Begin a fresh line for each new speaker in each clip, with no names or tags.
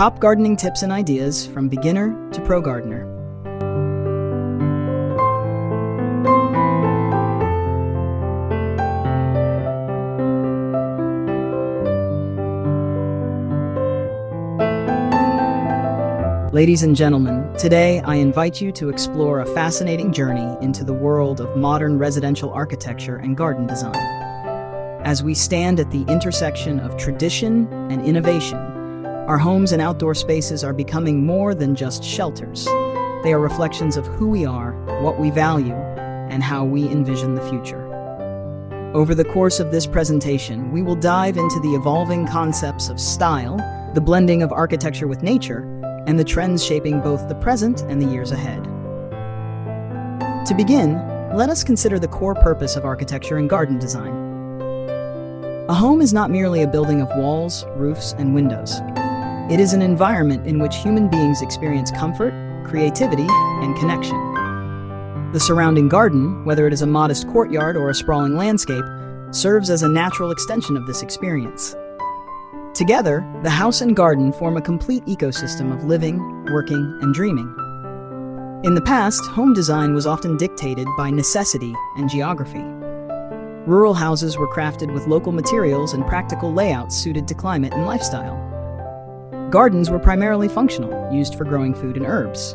Top gardening tips and ideas from beginner to pro gardener. Ladies and gentlemen, today I invite you to explore a fascinating journey into the world of modern residential architecture and garden design. As we stand at the intersection of tradition and innovation, our homes and outdoor spaces are becoming more than just shelters. They are reflections of who we are, what we value, and how we envision the future. Over the course of this presentation, we will dive into the evolving concepts of style, the blending of architecture with nature, and the trends shaping both the present and the years ahead. To begin, let us consider the core purpose of architecture and garden design. A home is not merely a building of walls, roofs, and windows. It is an environment in which human beings experience comfort, creativity, and connection. The surrounding garden, whether it is a modest courtyard or a sprawling landscape, serves as a natural extension of this experience. Together, the house and garden form a complete ecosystem of living, working, and dreaming. In the past, home design was often dictated by necessity and geography. Rural houses were crafted with local materials and practical layouts suited to climate and lifestyle. Gardens were primarily functional, used for growing food and herbs.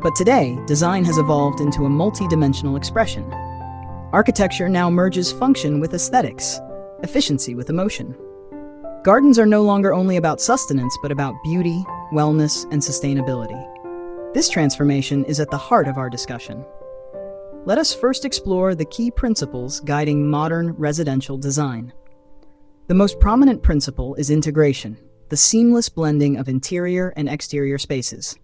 But today, design has evolved into a multi-dimensional expression. Architecture now merges function with aesthetics, efficiency with emotion. Gardens are no longer only about sustenance, but about beauty, wellness, and sustainability. This transformation is at the heart of our discussion. Let us first explore the key principles guiding modern residential design. The most prominent principle is integration, the seamless blending of interior and exterior spaces.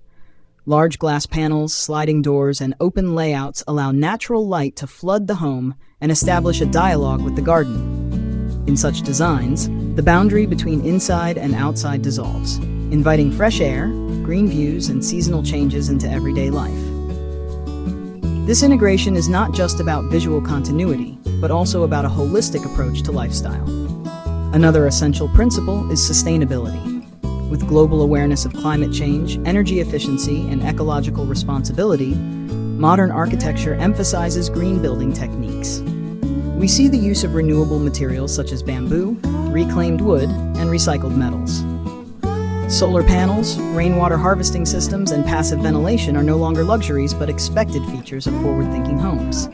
Large glass panels, sliding doors, and open layouts allow natural light to flood the home and establish a dialogue with the garden. In such designs, the boundary between inside and outside dissolves, inviting fresh air, green views, and seasonal changes into everyday life. This integration is not just about visual continuity, but also about a holistic approach to lifestyle. Another essential principle is sustainability. With global awareness of climate change, energy efficiency, and ecological responsibility, modern architecture emphasizes green building techniques. We see the use of renewable materials such as bamboo, reclaimed wood, and recycled metals. Solar panels, rainwater harvesting systems, and passive ventilation are no longer luxuries but expected features of forward-thinking homes.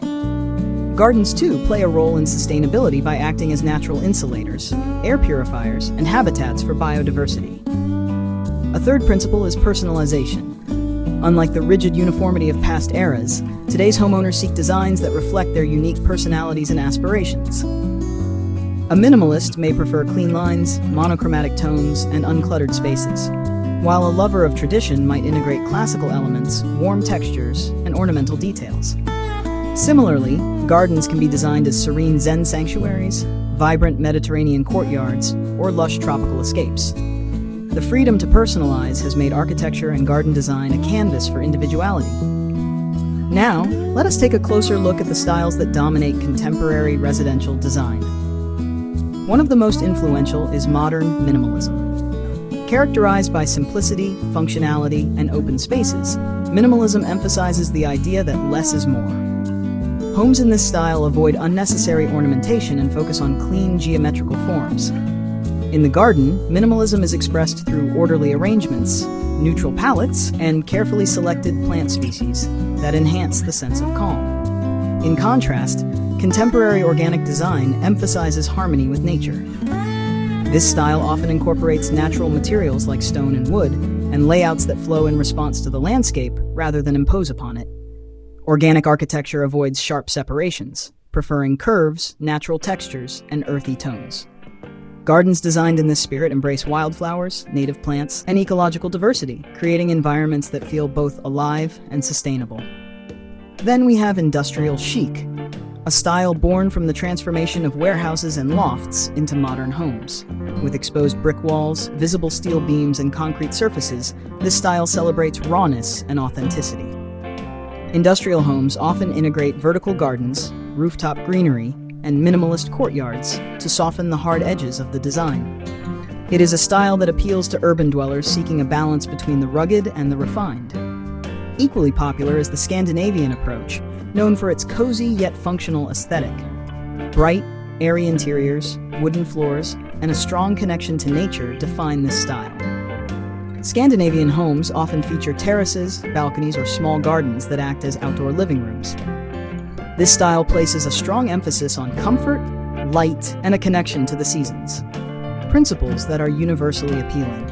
Gardens, too, play a role in sustainability by acting as natural insulators, air purifiers, and habitats for biodiversity. A third principle is personalization. Unlike the rigid uniformity of past eras, today's homeowners seek designs that reflect their unique personalities and aspirations. A minimalist may prefer clean lines, monochromatic tones, and uncluttered spaces, while a lover of tradition might integrate classical elements, warm textures, and ornamental details. Similarly, gardens can be designed as serene Zen sanctuaries, vibrant Mediterranean courtyards, or lush tropical escapes. The freedom to personalize has made architecture and garden design a canvas for individuality. Now, let us take a closer look at the styles that dominate contemporary residential design. One of the most influential is modern minimalism. Characterized by simplicity, functionality, and open spaces, minimalism emphasizes the idea that less is more. Homes in this style avoid unnecessary ornamentation and focus on clean geometrical forms. In the garden, minimalism is expressed through orderly arrangements, neutral palettes, and carefully selected plant species that enhance the sense of calm. In contrast, contemporary organic design emphasizes harmony with nature. This style often incorporates natural materials like stone and wood, and layouts that flow in response to the landscape rather than impose upon it. Organic architecture avoids sharp separations, preferring curves, natural textures, and earthy tones. Gardens designed in this spirit embrace wildflowers, native plants, and ecological diversity, creating environments that feel both alive and sustainable. Then we have industrial chic, a style born from the transformation of warehouses and lofts into modern homes. With exposed brick walls, visible steel beams, and concrete surfaces, this style celebrates rawness and authenticity. Industrial homes often integrate vertical gardens, rooftop greenery, and minimalist courtyards to soften the hard edges of the design. It is a style that appeals to urban dwellers seeking a balance between the rugged and the refined. Equally popular is the Scandinavian approach, known for its cozy yet functional aesthetic. Bright, airy interiors, wooden floors, and a strong connection to nature define this style. Scandinavian homes often feature terraces, balconies, or small gardens that act as outdoor living rooms. This style places a strong emphasis on comfort, light, and a connection to the seasons, principles that are universally appealing.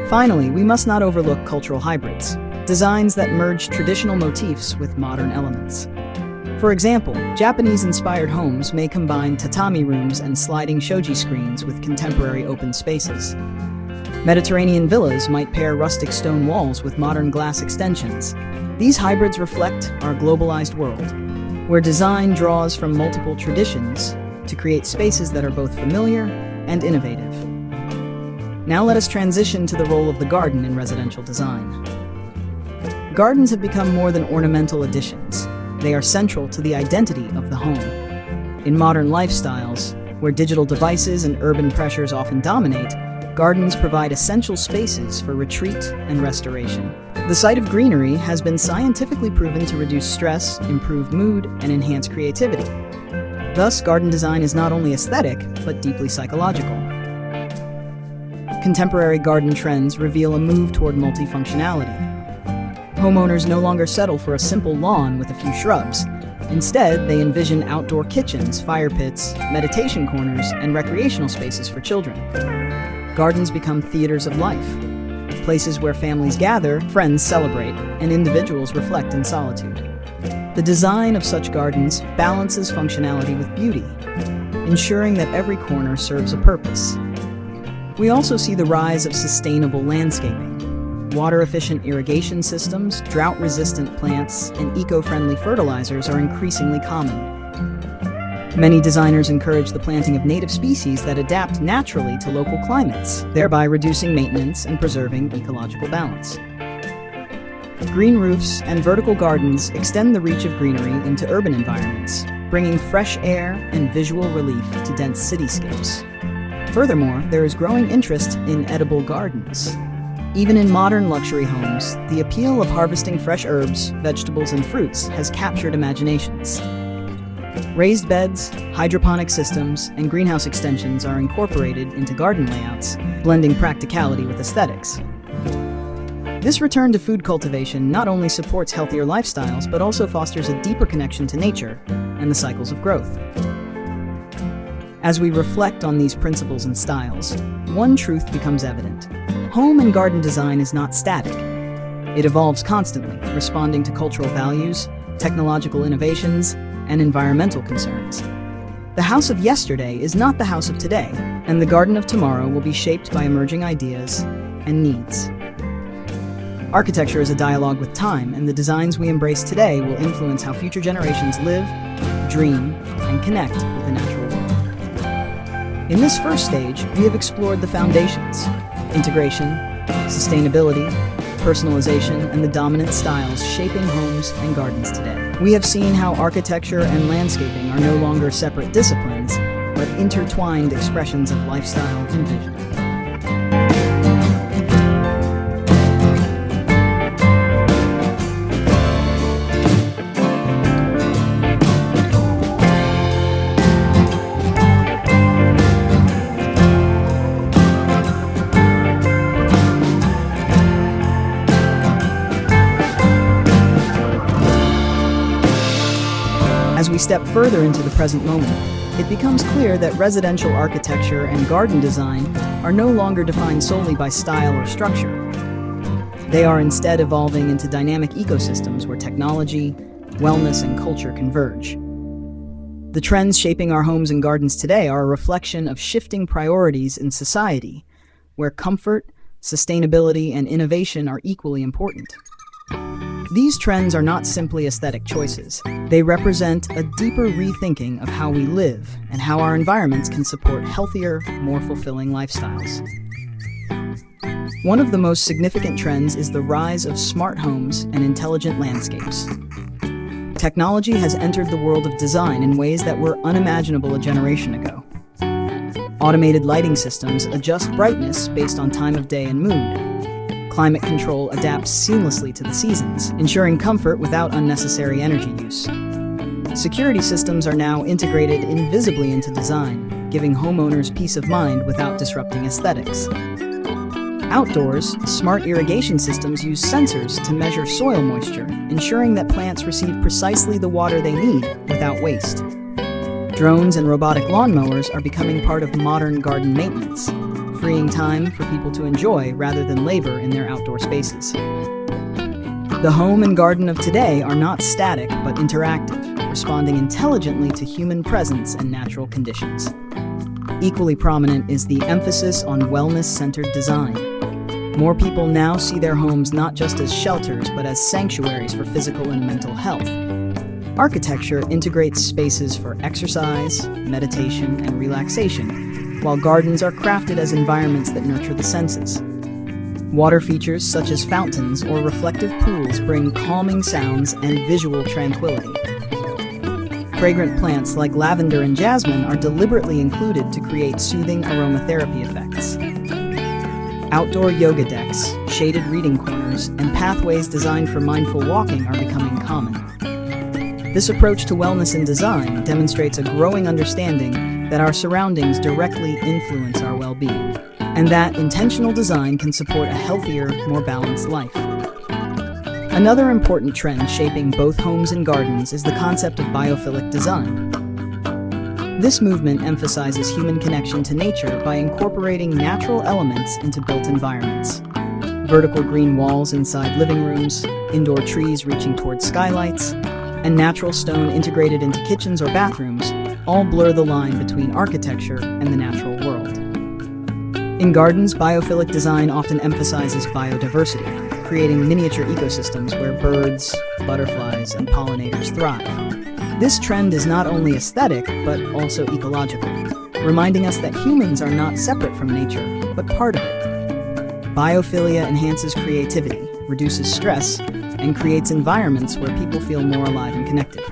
Finally, we must not overlook cultural hybrids, designs that merge traditional motifs with modern elements. For example, Japanese-inspired homes may combine tatami rooms and sliding shoji screens with contemporary open spaces. Mediterranean villas might pair rustic stone walls with modern glass extensions. These hybrids reflect our globalized world, where design draws from multiple traditions to create spaces that are both familiar and innovative. Now let us transition to the role of the garden in residential design. Gardens have become more than ornamental additions. They are central to the identity of the home. In modern lifestyles, where digital devices and urban pressures often dominate, gardens provide essential spaces for retreat and restoration. The sight of greenery has been scientifically proven to reduce stress, improve mood, and enhance creativity. Thus, garden design is not only aesthetic, but deeply psychological. Contemporary garden trends reveal a move toward multifunctionality. Homeowners no longer settle for a simple lawn with a few shrubs. Instead, they envision outdoor kitchens, fire pits, meditation corners, and recreational spaces for children. Gardens become theaters of life, places where families gather, friends celebrate, and individuals reflect in solitude. The design of such gardens balances functionality with beauty, ensuring that every corner serves a purpose. We also see the rise of sustainable landscaping. Water-efficient irrigation systems, drought-resistant plants, and eco-friendly fertilizers are increasingly common. Many designers encourage the planting of native species that adapt naturally to local climates, thereby reducing maintenance and preserving ecological balance. Green roofs and vertical gardens extend the reach of greenery into urban environments, bringing fresh air and visual relief to dense cityscapes. Furthermore, there is growing interest in edible gardens. Even in modern luxury homes, the appeal of harvesting fresh herbs, vegetables, and fruits has captured imaginations. Raised beds, hydroponic systems, and greenhouse extensions are incorporated into garden layouts, blending practicality with aesthetics. This return to food cultivation not only supports healthier lifestyles, but also fosters a deeper connection to nature and the cycles of growth. As we reflect on these principles and styles, one truth becomes evident. Home and garden design is not static. It evolves constantly, responding to cultural values, technological innovations, and environmental concerns. The house of yesterday is not the house of today, and the garden of tomorrow will be shaped by emerging ideas and needs. Architecture is a dialogue with time, and the designs we embrace today will influence how future generations live, dream, and connect with the natural world. In this first stage, we have explored the foundations: integration, sustainability, personalization, and the dominant styles shaping homes and gardens today. We have seen how architecture and landscaping are no longer separate disciplines, but intertwined expressions of lifestyle and vision. As we step further into the present moment, it becomes clear that residential architecture and garden design are no longer defined solely by style or structure. They are instead evolving into dynamic ecosystems where technology, wellness, and culture converge. The trends shaping our homes and gardens today are a reflection of shifting priorities in society, where comfort, sustainability, and innovation are equally important. These trends are not simply aesthetic choices. They represent a deeper rethinking of how we live and how our environments can support healthier, more fulfilling lifestyles. One of the most significant trends is the rise of smart homes and intelligent landscapes. Technology has entered the world of design in ways that were unimaginable a generation ago. Automated lighting systems adjust brightness based on time of day and mood. Climate control adapts seamlessly to the seasons, ensuring comfort without unnecessary energy use. Security systems are now integrated invisibly into design, giving homeowners peace of mind without disrupting aesthetics. Outdoors, smart irrigation systems use sensors to measure soil moisture, ensuring that plants receive precisely the water they need without waste. Drones and robotic lawnmowers are becoming part of modern garden maintenance, freeing time for people to enjoy rather than labor in their outdoor spaces. The home and garden of today are not static but interactive, responding intelligently to human presence and natural conditions. Equally prominent is the emphasis on wellness-centered design. More people now see their homes not just as shelters but as sanctuaries for physical and mental health. Architecture integrates spaces for exercise, meditation, and relaxation, while gardens are crafted as environments that nurture the senses. Water features such as fountains or reflective pools bring calming sounds and visual tranquility. Fragrant plants like lavender and jasmine are deliberately included to create soothing aromatherapy effects. Outdoor yoga decks, shaded reading corners, and pathways designed for mindful walking are becoming common. This approach to wellness in design demonstrates a growing understanding that our surroundings directly influence our well-being, and that intentional design can support a healthier, more balanced life. Another important trend shaping both homes and gardens is the concept of biophilic design. This movement emphasizes human connection to nature by incorporating natural elements into built environments. Vertical green walls inside living rooms, indoor trees reaching towards skylights, and natural stone integrated into kitchens or bathrooms all blur the line between architecture and the natural world. In gardens, biophilic design often emphasizes biodiversity, creating miniature ecosystems where birds, butterflies, and pollinators thrive. This trend is not only aesthetic, but also ecological, reminding us that humans are not separate from nature, but part of it. Biophilia enhances creativity, reduces stress, and creates environments where people feel more alive and connected.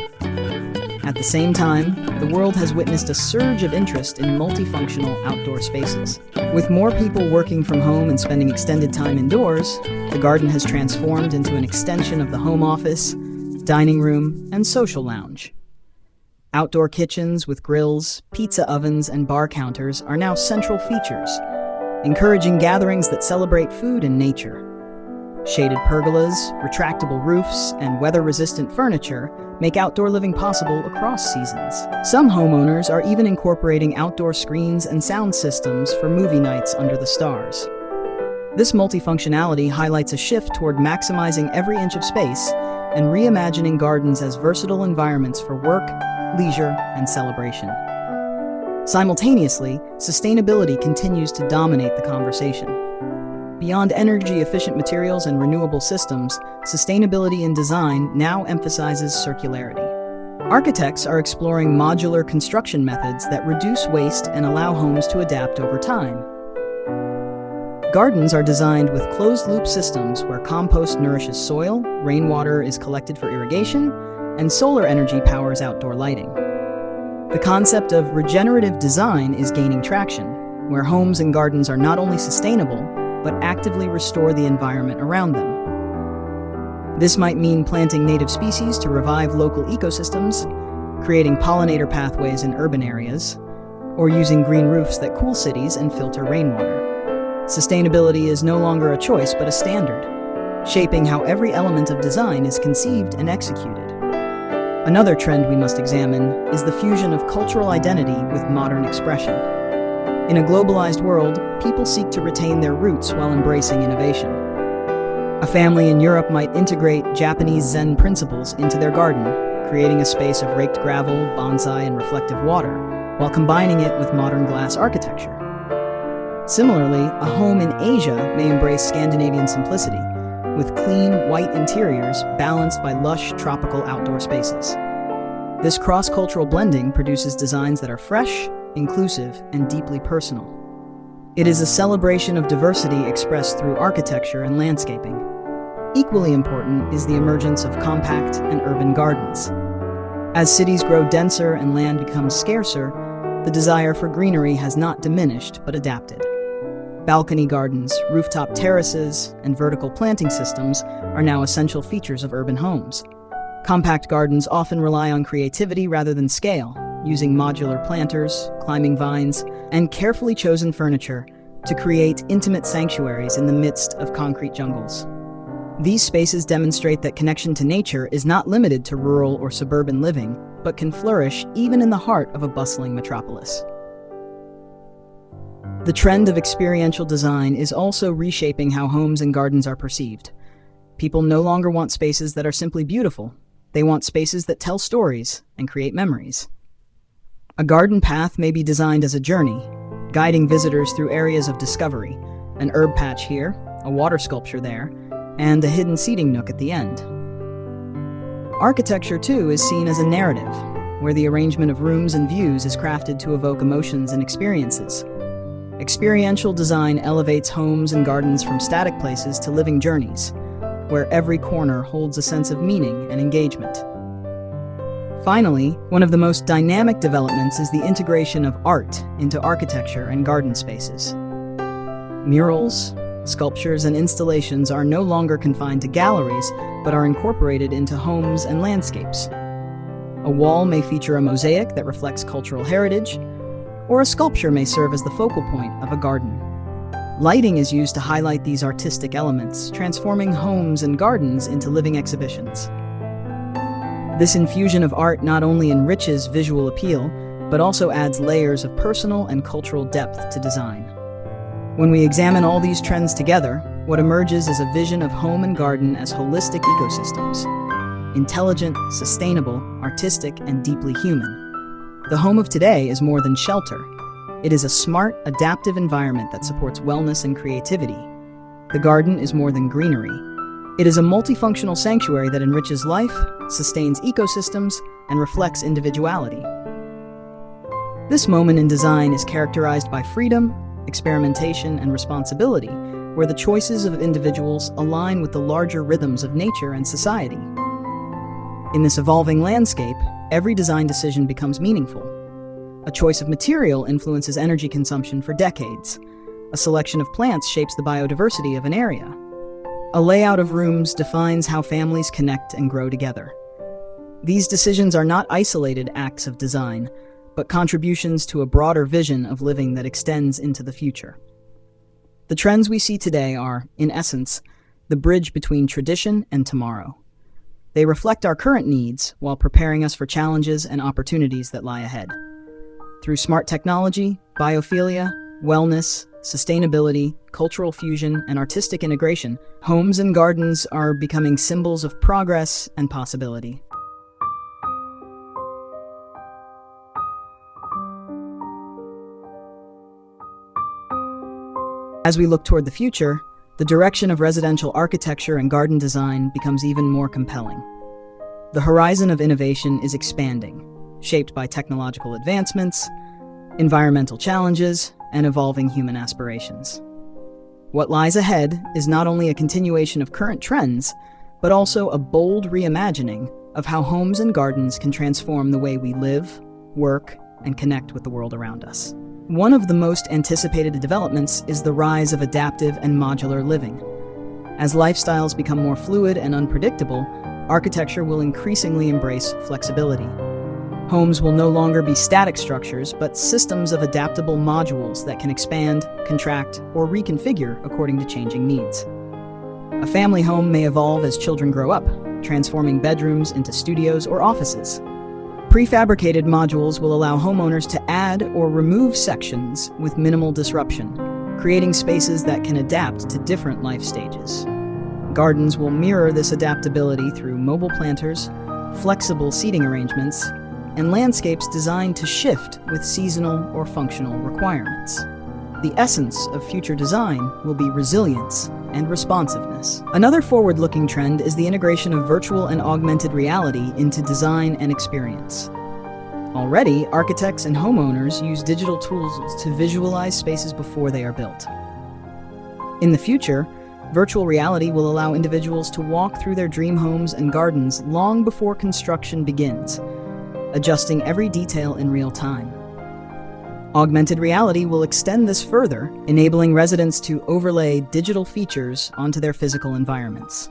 At the same time, the world has witnessed a surge of interest in multifunctional outdoor spaces. With more people working from home and spending extended time indoors, the garden has transformed into an extension of the home office, dining room, and social lounge. Outdoor kitchens with grills, pizza ovens, and bar counters are now central features, encouraging gatherings that celebrate food and nature. Shaded pergolas, retractable roofs, and weather-resistant furniture make outdoor living possible across seasons. Some homeowners are even incorporating outdoor screens and sound systems for movie nights under the stars. This multifunctionality highlights a shift toward maximizing every inch of space and reimagining gardens as versatile environments for work, leisure, and celebration. Simultaneously, sustainability continues to dominate the conversation. Beyond energy-efficient materials and renewable systems, sustainability in design now emphasizes circularity. Architects are exploring modular construction methods that reduce waste and allow homes to adapt over time. Gardens are designed with closed-loop systems where compost nourishes soil, rainwater is collected for irrigation, and solar energy powers outdoor lighting. The concept of regenerative design is gaining traction, where homes and gardens are not only sustainable, but actively restore the environment around them. This might mean planting native species to revive local ecosystems, creating pollinator pathways in urban areas, or using green roofs that cool cities and filter rainwater. Sustainability is no longer a choice but a standard, shaping how every element of design is conceived and executed. Another trend we must examine is the fusion of cultural identity with modern expression. In a globalized world, people seek to retain their roots while embracing innovation. A family in Europe might integrate Japanese Zen principles into their garden, creating a space of raked gravel, bonsai, and reflective water, while combining it with modern glass architecture. Similarly, a home in Asia may embrace Scandinavian simplicity, with clean, white interiors balanced by lush, tropical outdoor spaces. This cross-cultural blending produces designs that are fresh, inclusive, and deeply personal. It is a celebration of diversity expressed through architecture and landscaping. Equally important is the emergence of compact and urban gardens. As cities grow denser and land becomes scarcer, the desire for greenery has not diminished but adapted. Balcony gardens, rooftop terraces, and vertical planting systems are now essential features of urban homes. Compact gardens often rely on creativity rather than scale, using modular planters, climbing vines, and carefully chosen furniture to create intimate sanctuaries in the midst of concrete jungles. These spaces demonstrate that connection to nature is not limited to rural or suburban living, but can flourish even in the heart of a bustling metropolis. The trend of experiential design is also reshaping how homes and gardens are perceived. People no longer want spaces that are simply beautiful. They want spaces that tell stories and create memories. A garden path may be designed as a journey, guiding visitors through areas of discovery, an herb patch here, a water sculpture there, and a hidden seating nook at the end. Architecture, too, is seen as a narrative, where the arrangement of rooms and views is crafted to evoke emotions and experiences. Experiential design elevates homes and gardens from static places to living journeys, where every corner holds a sense of meaning and engagement. Finally, one of the most dynamic developments is the integration of art into architecture and garden spaces. Murals, sculptures, and installations are no longer confined to galleries, but are incorporated into homes and landscapes. A wall may feature a mosaic that reflects cultural heritage, or a sculpture may serve as the focal point of a garden. Lighting is used to highlight these artistic elements, transforming homes and gardens into living exhibitions. This infusion of art not only enriches visual appeal, but also adds layers of personal and cultural depth to design. When we examine all these trends together, what emerges is a vision of home and garden as holistic ecosystems: intelligent, sustainable, artistic, and deeply human. The home of today is more than shelter. It is a smart, adaptive environment that supports wellness and creativity. The garden is more than greenery. It is a multifunctional sanctuary that enriches life, sustains ecosystems, and reflects individuality. This moment in design is characterized by freedom, experimentation, and responsibility, where the choices of individuals align with the larger rhythms of nature and society. In this evolving landscape, every design decision becomes meaningful. A choice of material influences energy consumption for decades. A selection of plants shapes the biodiversity of an area. A layout of rooms defines how families connect and grow together. These decisions are not isolated acts of design, but contributions to a broader vision of living that extends into the future. The trends we see today are, in essence, the bridge between tradition and tomorrow. They reflect our current needs while preparing us for challenges and opportunities that lie ahead. Through smart technology, biophilia, wellness, sustainability, cultural fusion, and artistic integration, homes and gardens are becoming symbols of progress and possibility. As we look toward the future, the direction of residential architecture and garden design becomes even more compelling. The horizon of innovation is expanding, shaped by technological advancements, environmental challenges, and evolving human aspirations. What lies ahead is not only a continuation of current trends, but also a bold reimagining of how homes and gardens can transform the way we live, work, and connect with the world around us. One of the most anticipated developments is the rise of adaptive and modular living. As lifestyles become more fluid and unpredictable, architecture will increasingly embrace flexibility. Homes will no longer be static structures, but systems of adaptable modules that can expand, contract, or reconfigure according to changing needs. A family home may evolve as children grow up, transforming bedrooms into studios or offices. Prefabricated modules will allow homeowners to add or remove sections with minimal disruption, creating spaces that can adapt to different life stages. Gardens will mirror this adaptability through mobile planters, flexible seating arrangements, and landscapes designed to shift with seasonal or functional requirements. The essence of future design will be resilience and responsiveness. Another forward-looking trend is the integration of virtual and augmented reality into design and experience. Already, architects and homeowners use digital tools to visualize spaces before they are built. In the future, virtual reality will allow individuals to walk through their dream homes and gardens long before construction begins, adjusting every detail in real time. Augmented reality will extend this further, enabling residents to overlay digital features onto their physical environments.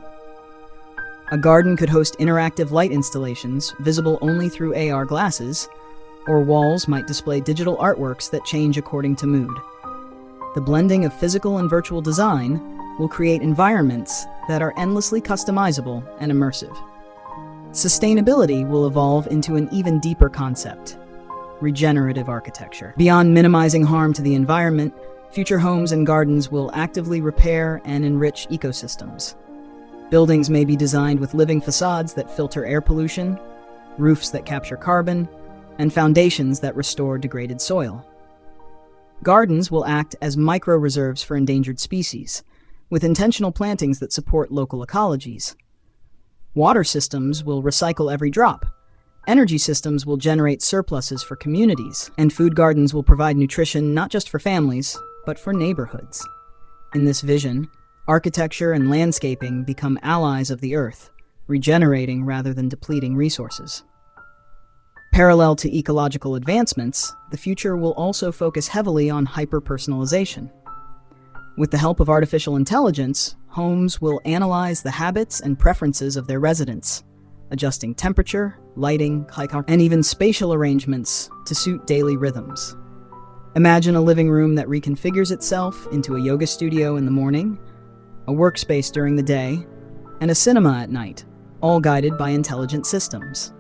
A garden could host interactive light installations visible only through AR glasses, or walls might display digital artworks that change according to mood. The blending of physical and virtual design will create environments that are endlessly customizable and immersive. Sustainability will evolve into an even deeper concept: regenerative architecture. Beyond minimizing harm to the environment, future homes and gardens will actively repair and enrich ecosystems. Buildings may be designed with living facades that filter air pollution, roofs that capture carbon, and foundations that restore degraded soil. Gardens will act as micro-reserves for endangered species, with intentional plantings that support local ecologies. Water systems will recycle every drop. Energy systems will generate surpluses for communities, and food gardens will provide nutrition not just for families, but for neighborhoods. In this vision, architecture and landscaping become allies of the earth, regenerating rather than depleting resources. Parallel to ecological advancements, the future will also focus heavily on hyper-personalization. With the help of artificial intelligence, homes will analyze the habits and preferences of their residents, adjusting temperature, lighting, and even spatial arrangements to suit daily rhythms. Imagine a living room that reconfigures itself into a yoga studio in the morning, a workspace during the day, and a cinema at night, all guided by intelligent systems.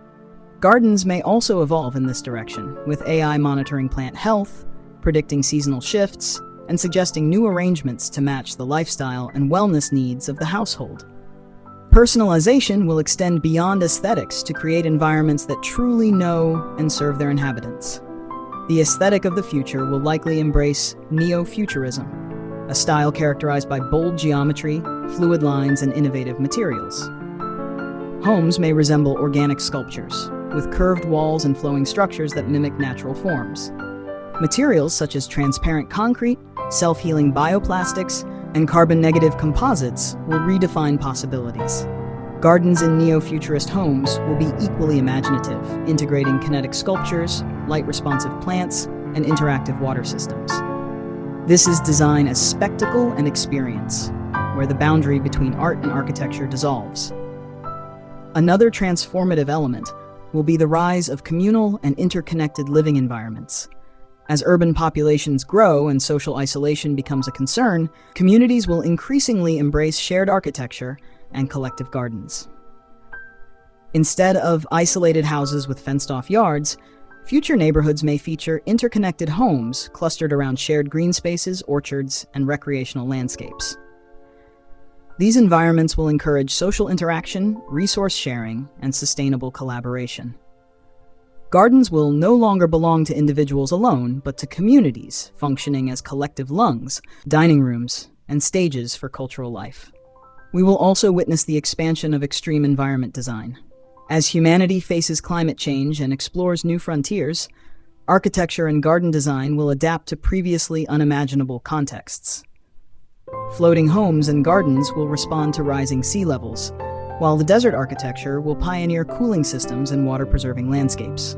Gardens may also evolve in this direction, with AI monitoring plant health, predicting seasonal shifts, and suggesting new arrangements to match the lifestyle and wellness needs of the household. Personalization will extend beyond aesthetics to create environments that truly know and serve their inhabitants. The aesthetic of the future will likely embrace neo-futurism, a style characterized by bold geometry, fluid lines, and innovative materials. Homes may resemble organic sculptures, with curved walls and flowing structures that mimic natural forms. Materials such as transparent concrete, self-healing bioplastics, and carbon-negative composites will redefine possibilities. Gardens in neo-futurist homes will be equally imaginative, integrating kinetic sculptures, light-responsive plants, and interactive water systems. This is design as spectacle and experience, where the boundary between art and architecture dissolves. Another transformative element will be the rise of communal and interconnected living environments. As urban populations grow and social isolation becomes a concern, communities will increasingly embrace shared architecture and collective gardens. Instead of isolated houses with fenced-off yards, future neighborhoods may feature interconnected homes clustered around shared green spaces, orchards, and recreational landscapes. These environments will encourage social interaction, resource sharing, and sustainable collaboration. Gardens will no longer belong to individuals alone, but to communities, functioning as collective lungs, dining rooms, and stages for cultural life. We will also witness the expansion of extreme environment design. As humanity faces climate change and explores new frontiers, architecture and garden design will adapt to previously unimaginable contexts. Floating homes and gardens will respond to rising sea levels, while the desert architecture will pioneer cooling systems and water-preserving landscapes.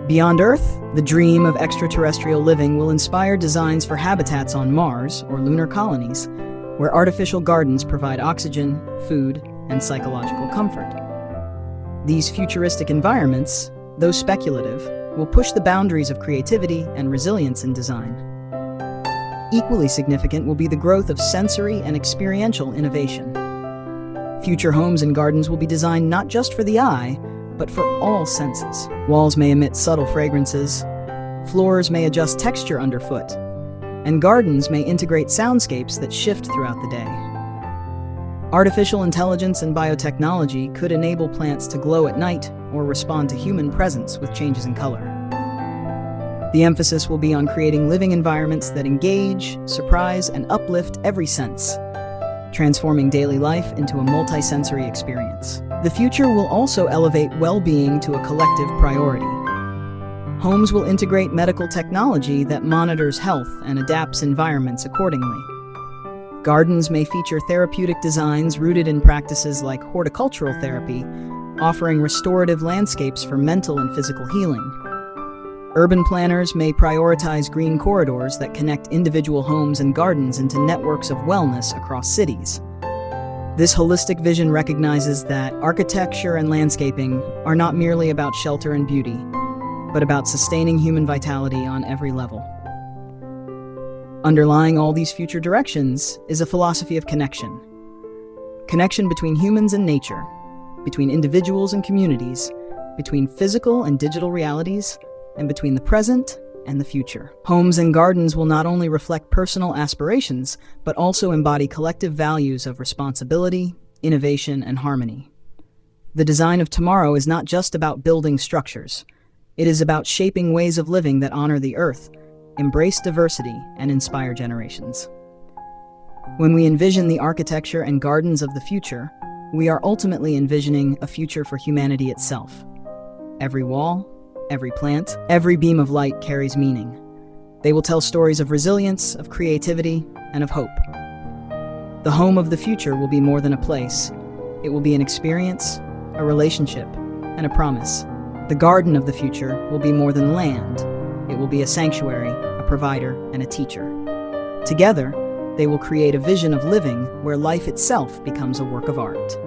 Beyond Earth, the dream of extraterrestrial living will inspire designs for habitats on Mars or lunar colonies, where artificial gardens provide oxygen, food, and psychological comfort. These futuristic environments, though speculative, will push the boundaries of creativity and resilience in design. Equally significant will be the growth of sensory and experiential innovation. Future homes and gardens will be designed not just for the eye, but for all senses. Walls may emit subtle fragrances, floors may adjust texture underfoot, and gardens may integrate soundscapes that shift throughout the day. Artificial intelligence and biotechnology could enable plants to glow at night or respond to human presence with changes in color. The emphasis will be on creating living environments that engage, surprise, and uplift every sense, transforming daily life into a multisensory experience. The future will also elevate well-being to a collective priority. Homes will integrate medical technology that monitors health and adapts environments accordingly. Gardens may feature therapeutic designs rooted in practices like horticultural therapy, offering restorative landscapes for mental and physical healing. Urban planners may prioritize green corridors that connect individual homes and gardens into networks of wellness across cities. This holistic vision recognizes that architecture and landscaping are not merely about shelter and beauty, but about sustaining human vitality on every level. Underlying all these future directions is a philosophy of connection. Connection between humans and nature, between individuals and communities, between physical and digital realities, and between the present and the future. Homes and gardens will not only reflect personal aspirations, but also embody collective values of responsibility, innovation, and harmony. The design of tomorrow is not just about building structures. It is about shaping ways of living that honor the earth, embrace diversity, and inspire generations. When we envision the architecture and gardens of the future, we are ultimately envisioning a future for humanity itself. Every wall, every plant, every beam of light carries meaning. They will tell stories of resilience, of creativity, and of hope. The home of the future will be more than a place. It will be an experience, a relationship, and a promise. The garden of the future will be more than land. It will be a sanctuary, a provider, and a teacher. Together, they will create a vision of living where life itself becomes a work of art.